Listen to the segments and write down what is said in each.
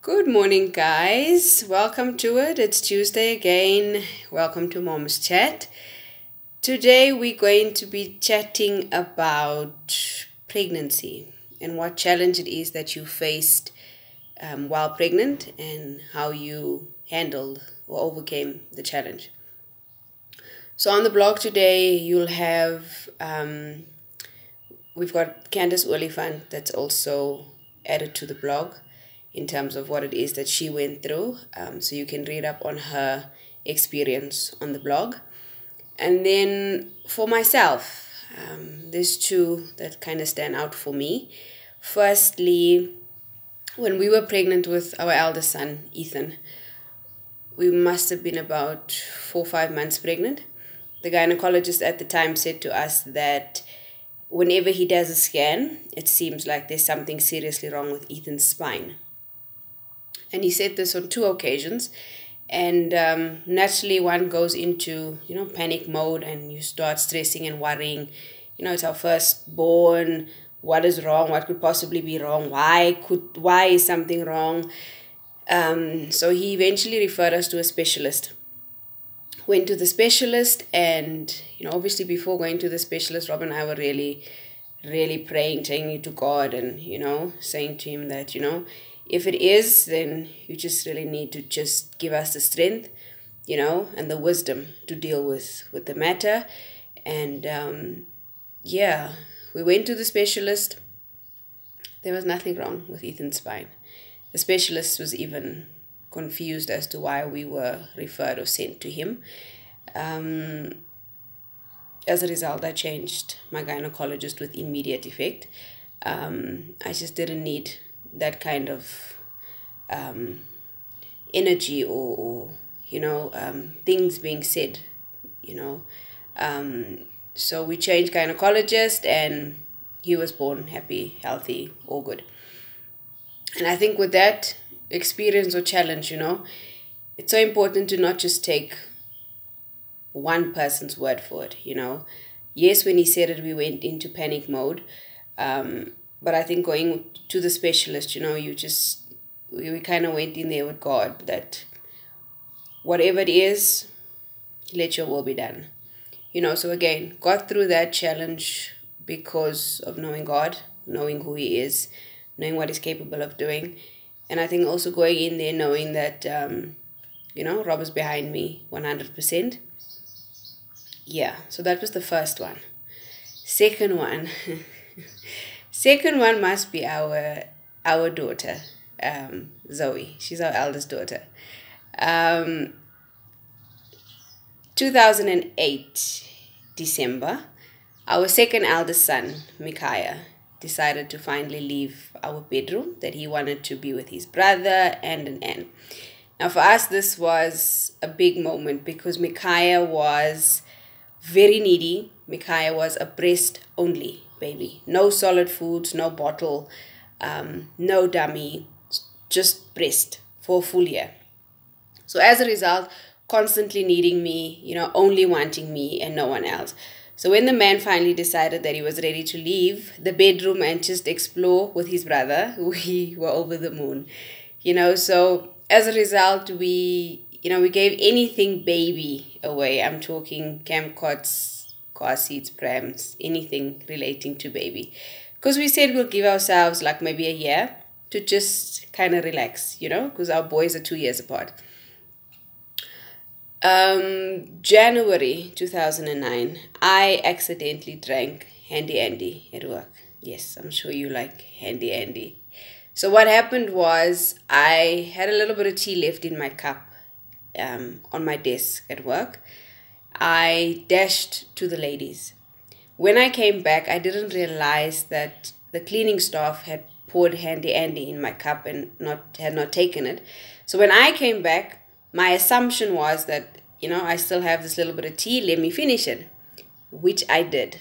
Good morning, guys. Welcome to it. It's Tuesday again. Welcome to Mom's Chat. Today, we're going to be chatting about pregnancy and what challenge it is that you faced while pregnant and how you handled or overcame the challenge. So, on the blog today, you'll have we've got Candace Oliphant that's also added to the blog in terms of what it is that she went through. So you can read up on her experience on the blog. And then for myself, there's two that kind of stand out for me. Firstly, when we were pregnant with our eldest son, Ethan, we must have been about 4 or 5 months pregnant. The gynecologist at the time said to us that whenever he does a scan, it seems like there's something seriously wrong with Ethan's spine. And he said this on 2 occasions. And naturally, one goes into, panic mode and you start stressing and worrying. It's our firstborn. What is wrong? What could possibly be wrong? Why is something wrong? So he eventually referred us to a specialist. Went to the specialist, and obviously before going to the specialist, Rob and I were really, really praying, taking it to God, and saying to him that if it is, then you just really need to just give us the strength, and the wisdom to deal with the matter. And we went to the specialist. There was nothing wrong with Ethan's spine. The specialist was even confused as to why we were referred or sent to him. As a result, I changed my gynecologist with immediate effect. I just didn't need that kind of energy or things being said, So we changed gynecologist, and he was born happy, healthy, all good. And I think with that experience or challenge, it's so important to not just take one person's word for it, Yes, when he said it, we went into panic mode. But I think going to the specialist, we kind of went in there with God that whatever it is, let your will be done. So again, got through that challenge because of knowing God, knowing who He is, knowing what He's capable of doing. And I think also going in there knowing that, Rob is behind me 100%. Yeah, so that was the first one. Second one must be our daughter, Zoe. She's our eldest daughter. 2008, December, our second eldest son, Micaiah, decided to finally leave our bedroom, that he wanted to be with his brother and an aunt. Now for us, this was a big moment because Micaiah was very needy. Micaiah was a breast-only baby. No solid foods, no bottle, no dummy, just breast for a full year. So as a result, constantly needing me, only wanting me and no one else. So when the man finally decided that he was ready to leave the bedroom and just explore with his brother, we were over the moon. So as a result, we gave anything baby away. I'm talking camp cots, car seats, prams, anything relating to baby. Because we said we'll give ourselves like maybe a year to just kind of relax, because our boys are 2 years apart. January 2009, I accidentally drank Handy Andy at work. Yes, I'm sure you like Handy Andy. So what happened was I had a little bit of tea left in my cup on my desk at work. I dashed to the ladies. When I came back, I didn't realize that the cleaning staff had poured Handy Andy in my cup and had not taken it. So when I came back, my assumption was that, I still have this little bit of tea, let me finish it, which I did.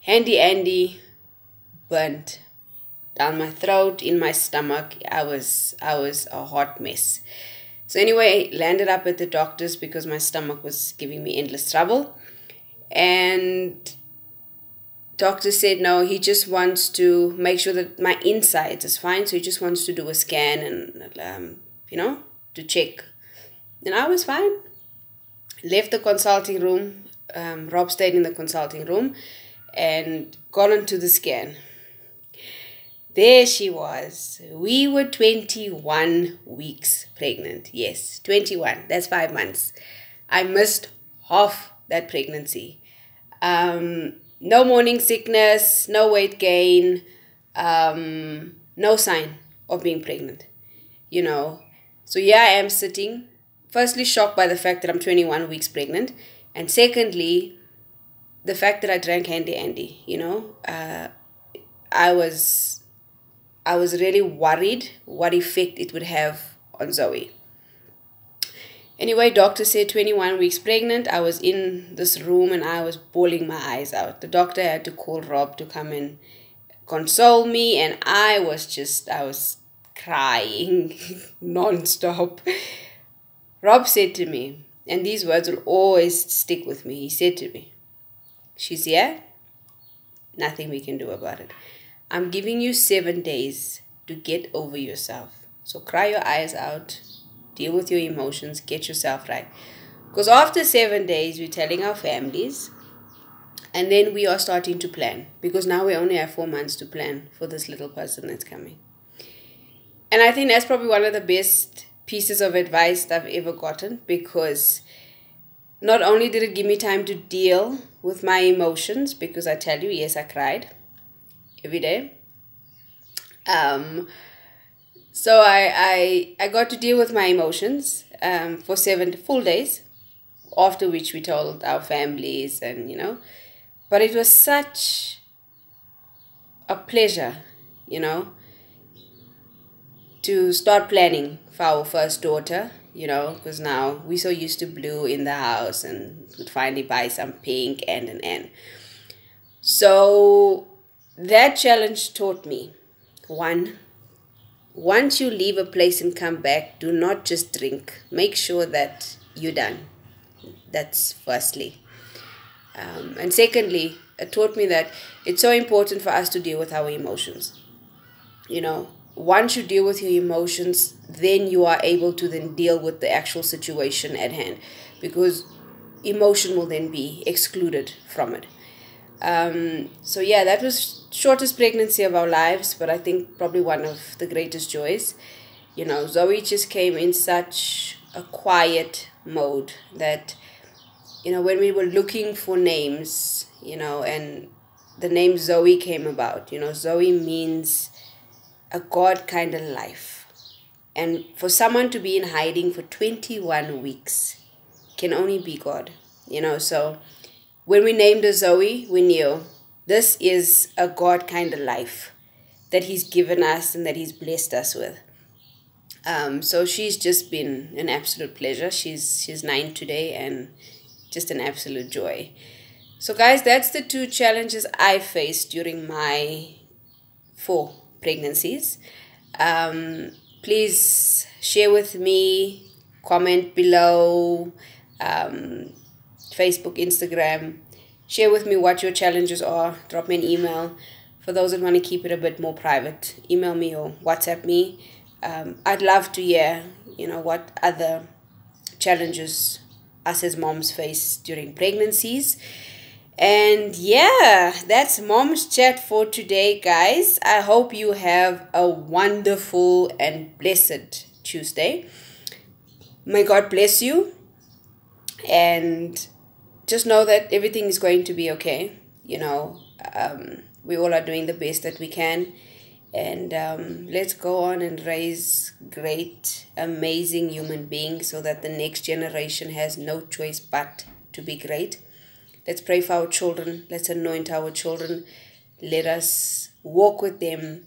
Handy Andy burnt down my throat, in my stomach. I was a hot mess. So anyway, landed up at the doctor's because my stomach was giving me endless trouble. And doctor said no, he just wants to make sure that my insides is fine. So he just wants to do a scan and, to check. And I was fine. Left the consulting room. Rob stayed in the consulting room and got onto the scan. There she was. We were 21 weeks pregnant. Yes, 21. That's 5 months. I missed half that pregnancy. No morning sickness, no weight gain, no sign of being pregnant. So here I am sitting, firstly shocked by the fact that I'm 21 weeks pregnant, and secondly, the fact that I drank Handy Andy. I was really worried what effect it would have on Zoe. Anyway, doctor said 21 weeks pregnant. I was in this room and I was bawling my eyes out. The doctor had to call Rob to come and console me, and I was crying non-stop. Rob said to me, and these words will always stick with me. He said to me, "She's here. Nothing we can do about it. I'm giving you 7 days to get over yourself. So cry your eyes out, deal with your emotions, get yourself right." Because after 7 days, we're telling our families, and then we are starting to plan. Because now we only have 4 months to plan for this little person that's coming. And I think that's probably one of the best pieces of advice that I've ever gotten, because not only did it give me time to deal with my emotions, because I tell you, yes, I cried every day. So I got to deal with my emotions for 7 full days, after which we told our families and. But it was such a pleasure, to start planning for our first daughter, because now we're so used to blue in the house and would finally buy some pink and. So that challenge taught me, one, once you leave a place and come back, do not just drink. Make sure that you're done. That's firstly. And secondly, it taught me that it's so important for us to deal with our emotions. Once you deal with your emotions, then you are able to then deal with the actual situation at hand, because emotion will then be excluded from it. So yeah, that was shortest pregnancy of our lives, but I think probably one of the greatest joys. Zoe just came in such a quiet mode that, when we were looking for names, and the name Zoe came about. Zoe means a God kind of life. And for someone to be in hiding for 21 weeks can only be God. So when we named her Zoe, we knew this is a God kind of life that He's given us and that He's blessed us with. So she's just been an absolute pleasure. She's 9 today and just an absolute joy. So guys, that's the 2 challenges I faced during my 4 pregnancies. Please share with me, comment below, Facebook, Instagram. Share with me what your challenges are. Drop me an email. For those that want to keep it a bit more private, email me or WhatsApp me. I'd love to hear, what other challenges us as moms face during pregnancies. And yeah, that's Mom's Chat for today, guys. I hope you have a wonderful and blessed Tuesday. May God bless you. And just know that everything is going to be okay. We all are doing the best that we can. And let's go on and raise great, amazing human beings so that the next generation has no choice but to be great. Let's pray for our children. Let's anoint our children. Let us walk with them,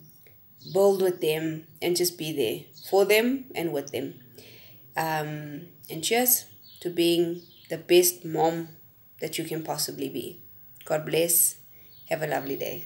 build with them, and just be there for them and with them. And cheers to being the best mom that you can possibly be. God bless. Have a lovely day.